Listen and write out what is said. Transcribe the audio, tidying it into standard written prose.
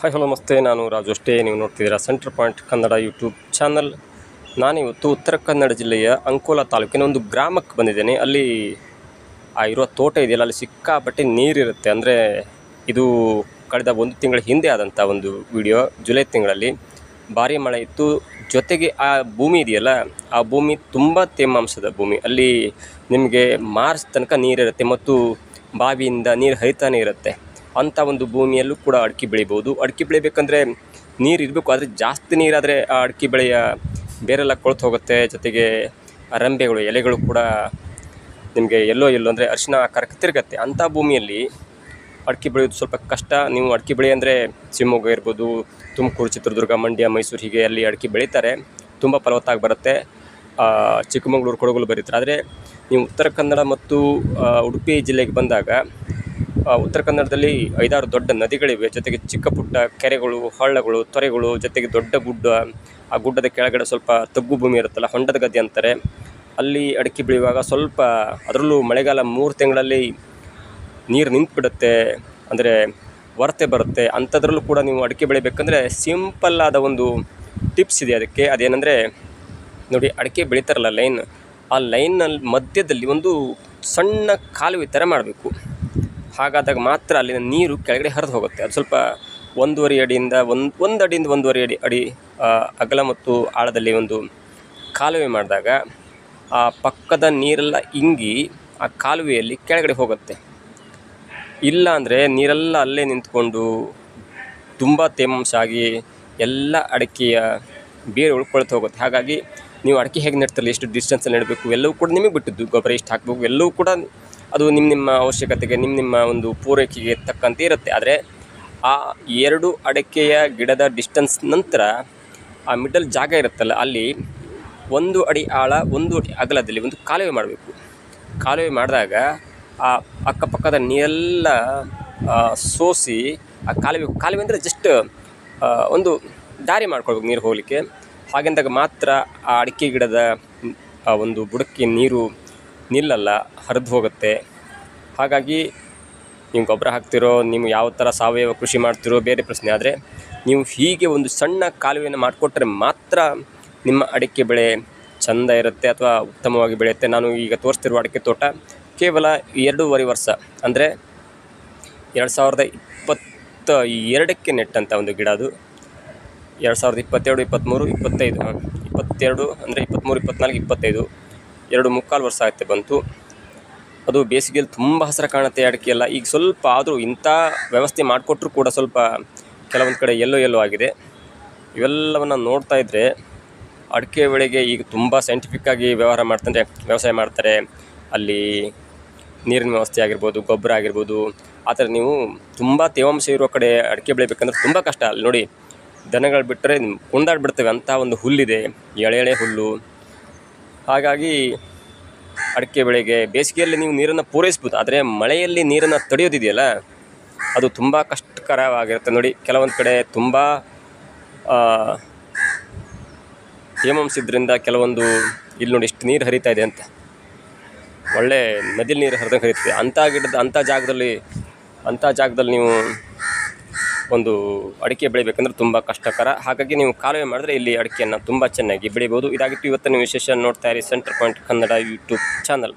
Hi hello ನಮಸ್ತೆ, ನಾನು ರಾಜು ಅಷ್ಟೇ. ನೀವು ನೋಡ್ತಿದ್ದೀರಾ centre point Kannada YouTube channel. ನಾನಿವತ್ತು ಉತ್ತರ ಕನ್ನಡ ಜಿಲ್ಲೆಯ ಅಂಕೋಲಾ ತಾಲೂಕಿನ ಒಂದು ಗ್ರಾಮಕ್ಕೆ ಬಂದಿದ್ದೇನೆ. ಅಲ್ಲಿ ಇರುವ ತೋಟ ಇದೆಯಲ್ಲ, ಅಲ್ಲಿ ಸಿಕ್ಕಾಪಟ್ಟೆ ನೀರಿರುತ್ತೆ. ಅಂದರೆ ಇದು ಕಳೆದ ಒಂದು ತಿಂಗಳ ಹಿಂದೆ ಆದಂಥ ಒಂದು ವಿಡಿಯೋ. ಜುಲೈ ತಿಂಗಳಲ್ಲಿ ಭಾರಿ ಮಳೆ ಇತ್ತು. ಜೊತೆಗೆ ಆ ಭೂಮಿ ಇದೆಯಲ್ಲ, ಆ ಭೂಮಿ ತುಂಬ ತೇವಾಂಶದ ಭೂಮಿ. ಅಲ್ಲಿ ನಿಮಗೆ ಮಾರ್ಚ್ ತನಕ ನೀರಿರುತ್ತೆ ಮತ್ತು ಬಾವಿಯಿಂದ ನೀರು ಹರಿತಾನೆ ಇರುತ್ತೆ. ಅಂಥ ಒಂದು ಭೂಮಿಯಲ್ಲೂ ಕೂಡ ಅಡಿಕೆ ಬೆಳಿಬೋದು. ಅಡಿಕೆ ಬೆಳಿಬೇಕಂದ್ರೆ ನೀರು ಇರಬೇಕು, ಆದರೆ ಜಾಸ್ತಿ ನೀರಾದರೆ ಆ ಅಡಿಕೆ ಬೆಳೆಯ ಬೇರೆಲ್ಲ ಕೊಳ್ತು ಹೋಗುತ್ತೆ. ಜೊತೆಗೆ ರಂಬೆಗಳು, ಎಲೆಗಳು ಕೂಡ ನಿಮಗೆ ಎಲ್ಲೋ ಅಂದರೆ ಅರಿಶಿನ ಆಕಾರಕ್ಕೆ ತಿರುಗತ್ತೆ. ಅಂಥ ಭೂಮಿಯಲ್ಲಿ ಅಡಿಕೆ ಬೆಳೆಯೋದು ಸ್ವಲ್ಪ ಕಷ್ಟ. ನೀವು ಅಡಿಕೆ ಬೆಳೆ ಅಂದರೆ ಶಿವಮೊಗ್ಗ ಇರ್ಬೋದು, ತುಮಕೂರು, ಚಿತ್ರದುರ್ಗ, ಮಂಡ್ಯ, ಮೈಸೂರು, ಹೀಗೆ ಅಲ್ಲಿ ಅಡಿಕೆ ಬೆಳೀತಾರೆ, ತುಂಬ ಫಲವತ್ತಾಗಿ ಬರುತ್ತೆ. ಚಿಕ್ಕಮಗಳೂರು, ಕೊಡಗು ಬರೀತಾರೆ. ಆದರೆ ನೀವು ಉತ್ತರ ಕನ್ನಡ ಮತ್ತು ಉಡುಪಿ ಜಿಲ್ಲೆಗೆ ಬಂದಾಗ ಉತ್ತರ ಕನ್ನಡದಲ್ಲಿ 5-6 ದೊಡ್ಡ ನದಿಗಳಿವೆ. ಜೊತೆಗೆ ಚಿಕ್ಕ ಪುಟ್ಟ ಕೆರೆಗಳು, ಹಳ್ಳಗಳು, ತೊರೆಗಳು, ಜೊತೆಗೆ ದೊಡ್ಡ ಗುಡ್ಡ. ಆ ಗುಡ್ಡದ ಕೆಳಗಡೆ ಸ್ವಲ್ಪ ತಗ್ಗು ಭೂಮಿ ಇರುತ್ತಲ್ಲ, ಹೊಂಡದ ಗದ್ದೆ ಅಂತಾರೆ. ಅಲ್ಲಿ ಅಡಿಕೆ ಬೆಳೆಯುವಾಗ ಸ್ವಲ್ಪ, ಅದರಲ್ಲೂ ಮಳೆಗಾಲ 3 ತಿಂಗಳಲ್ಲಿ ನೀರು ನಿಂತುಬಿಡುತ್ತೆ, ಅಂದರೆ ಹೊರತೆ ಬರುತ್ತೆ. ಅಂಥದ್ರಲ್ಲೂ ಕೂಡ ನೀವು ಅಡಿಕೆ ಬೆಳಿಬೇಕಂದ್ರೆ ಸಿಂಪಲ್ಲಾದ ಒಂದು ಟಿಪ್ಸ್ ಇದೆ ಅದಕ್ಕೆ. ಅದೇನೆಂದರೆ ನೋಡಿ, ಅಡಿಕೆ ಬೆಳೀತಾರಲ್ಲ ಲೈನ್, ಆ ಲೈನಲ್ಲಿ ಮಧ್ಯದಲ್ಲಿ ಒಂದು ಸಣ್ಣ ಕಾಲುವೆ ಥರ ಮಾಡಬೇಕು. ಹಾಗಾದಾಗ ಮಾತ್ರ ಅಲ್ಲಿನ ನೀರು ಕೆಳಗಡೆ ಹರಿದು ಹೋಗುತ್ತೆ. ಅದು ಸ್ವಲ್ಪ 1.5 ಅಡಿಯಿಂದ 1 ಅಡಿಯಿಂದ 1.5 ಅಡಿ ಅಗಲ ಮತ್ತು ಆಳದಲ್ಲಿ ಒಂದು ಕಾಲುವೆ ಮಾಡಿದಾಗ ಆ ಪಕ್ಕದ ನೀರೆಲ್ಲ ಇಂಗಿ ಆ ಕಾಲುವೆಯಲ್ಲಿ ಕೆಳಗಡೆ ಹೋಗುತ್ತೆ. ಇಲ್ಲ ಅಂದರೆ ನೀರೆಲ್ಲ ಅಲ್ಲೇ ನಿಂತ್ಕೊಂಡು ತುಂಬ ತೇವಾಂಶ ಆಗಿ ಎಲ್ಲ ಅಡಿಕೆಯ ಬೇರುಗಳು ಕೊಳೆತು ಹೋಗುತ್ತೆ. ಹಾಗಾಗಿ ನೀವು ಅಡಿಕೆ ಹೇಗೆ ನೆಡ್ತಿರಲಿ, ಎಷ್ಟು ಡಿಸ್ಟೆನ್ಸಲ್ಲಿ ನೆಡಬೇಕು, ಎಲ್ಲವೂ ಕೂಡ ನಿಮಗೆ ಬಿಟ್ಟಿದ್ದು. ಗೊಬ್ಬರ ಎಷ್ಟು ಹಾಕಬೇಕು ಎಲ್ಲವೂ ಕೂಡ ಅದು ನಿಮ್ಮ ಅವಶ್ಯಕತೆಗೆ, ನಿಮ್ಮ ಒಂದು ಪೂರೈಕೆಗೆ ತಕ್ಕಂತೆ ಇರುತ್ತೆ. ಆದರೆ ಆ 2 ಅಡಿಕೆಯ ಗಿಡದ ಡಿಸ್ಟೆನ್ಸ್ ನಂತರ ಆ ಮಿಡಲ್ ಜಾಗ ಇರುತ್ತಲ್ಲ, ಅಲ್ಲಿ 1 ಅಡಿ ಆಳ 1 ಅಡಿ ಅಗಲದಲ್ಲಿ ಒಂದು ಕಾಲುವೆ ಮಾಡಬೇಕು. ಕಾಲುವೆ ಮಾಡಿದಾಗ ಆ ಅಕ್ಕಪಕ್ಕದ ನೀರೆಲ್ಲ ಸೋಸಿ ಆ ಕಾಲುವೆ ಅಂದರೆ ಜಸ್ಟ್ ಒಂದು ದಾರಿ ಮಾಡ್ಕೊಳ್ಬೇಕು ನೀರು ಹೋಗಲಿಕ್ಕೆ. ಹಾಗೆಂದಾಗ ಮಾತ್ರ ಆ ಅಡಿಕೆ ಗಿಡದ ಒಂದು ಬುಡಕ್ಕೆ ನೀರು ನಿಲ್ಲಲ್ಲ, ಹರಿದು ಹೋಗುತ್ತೆ. ಹಾಗಾಗಿ ನೀವು ಗೊಬ್ಬರ ಹಾಕ್ತಿರೋ, ನೀವು ಯಾವ ಥರ ಸಾವಯವ ಕೃಷಿ ಮಾಡ್ತಿರೋ ಬೇರೆ ಪ್ರಶ್ನೆ. ಆದರೆ ನೀವು ಹೀಗೆ ಒಂದು ಸಣ್ಣ ಕಾಲುವೆಯನ್ನು ಮಾಡಿಕೊಟ್ರೆ ಮಾತ್ರ ನಿಮ್ಮ ಅಡಿಕೆ ಬೆಳೆ ಚೆಂದ ಇರುತ್ತೆ ಅಥವಾ ಉತ್ತಮವಾಗಿ ಬೆಳೆಯುತ್ತೆ. ನಾನು ಈಗ ತೋರಿಸ್ತಿರುವ ಅಡಿಕೆ ತೋಟ ಕೇವಲ 2.5 ವರ್ಷ, ಅಂದರೆ 2022ಕ್ಕೆ ನೆಟ್ಟಂಥ ಒಂದು ಗಿಡ. ಅದು 2022, 23, 25, 22 ಅಂದರೆ 23, 24, 25 2.25 ವರ್ಷ ಆಗುತ್ತೆ ಬಂತು. ಅದು ಬೇಸಿಗೆಯಲ್ಲಿ ತುಂಬ ಹಸಿರು ಕಾಣುತ್ತೆ ಅಡಿಕೆ ಎಲ್ಲ. ಈಗ ಸ್ವಲ್ಪ ಆದರೂ ಇಂಥ ವ್ಯವಸ್ಥೆ ಮಾಡಿಕೊಟ್ರೂ ಕೂಡ ಸ್ವಲ್ಪ ಕೆಲವೊಂದು ಕಡೆ ಎಲ್ಲೋ ಆಗಿದೆ. ಇವೆಲ್ಲವನ್ನು ನೋಡ್ತಾ ಇದ್ದರೆ ಅಡಿಕೆ ಬೆಳೆಗೆ ಈಗ ತುಂಬ ಸೈಂಟಿಫಿಕ್ಕಾಗಿ ವ್ಯವಸಾಯ ಮಾಡ್ತಾರೆ. ಅಲ್ಲಿ ನೀರಿನ ವ್ಯವಸ್ಥೆ ಆಗಿರ್ಬೋದು, ಗೊಬ್ಬರ ಆಗಿರ್ಬೋದು. ಆ ಥರ ನೀವು ತುಂಬ ತೇವಾಂಶ ಇರೋ ಕಡೆ ಅಡಿಕೆ ಬೆಳಿಬೇಕಂದ್ರೆ ತುಂಬ ಕಷ್ಟ. ಅಲ್ಲಿ ನೋಡಿ, ದನಗಳು ಬಿಟ್ಟರೆ ಕುಂದಾಡ್ಬಿಡ್ತವೆ, ಅಂಥ ಒಂದು ಹುಲ್ಲಿದೆ, ಎಳೆ ಹುಲ್ಲು. ಹಾಗಾಗಿ ಅಡಿಕೆ ಬೆಳೆಗೆ ಬೇಸಿಗೆಯಲ್ಲಿ ನೀವು ನೀರನ್ನು ಪೂರೈಸ್ಬೋದು, ಆದರೆ ಮಳೆಯಲ್ಲಿ ನೀರನ್ನು ತಡೆಯೋದಿದೆಯಲ್ಲ, ಅದು ತುಂಬ ಕಷ್ಟಕರವಾಗಿರುತ್ತೆ. ನೋಡಿ, ಕೆಲವೊಂದು ಕಡೆ ತುಂಬ ತೇವಾಂಶ ಇದ್ರಿಂದ ಕೆಲವೊಂದು, ಇಲ್ಲಿ ನೋಡಿ ಎಷ್ಟು ನೀರು ಹರಿತಾ ಇದೆ ಅಂತ, ಒಳ್ಳೆ ನದಿಯಲ್ಲಿ ನೀರು ಹರಿದಂಗೆ ಹರಿಯುತ್ತೆ. ಅಂಥ ಜಾಗದಲ್ಲಿ ನೀವು ಒಂದು ಅಡಿಕೆ ಬೆಳಿಬೇಕಂದ್ರೆ ತುಂಬ ಕಷ್ಟಕರ. ಹಾಗಾಗಿ ನೀವು ಕಾಲುವೆ ಮಾಡಿದ್ರೆ ಇಲ್ಲಿ ಅಡಿಕೆಯನ್ನು ತುಂಬ ಚೆನ್ನಾಗಿ ಬೆಳಿಬೋದು. ಇದಾಗಿತ್ತು ಇವತ್ತಿನ ವಿಶೇಷ. ನೋಡ್ತಾ ಇರಿ centre point Kannada YouTube channel.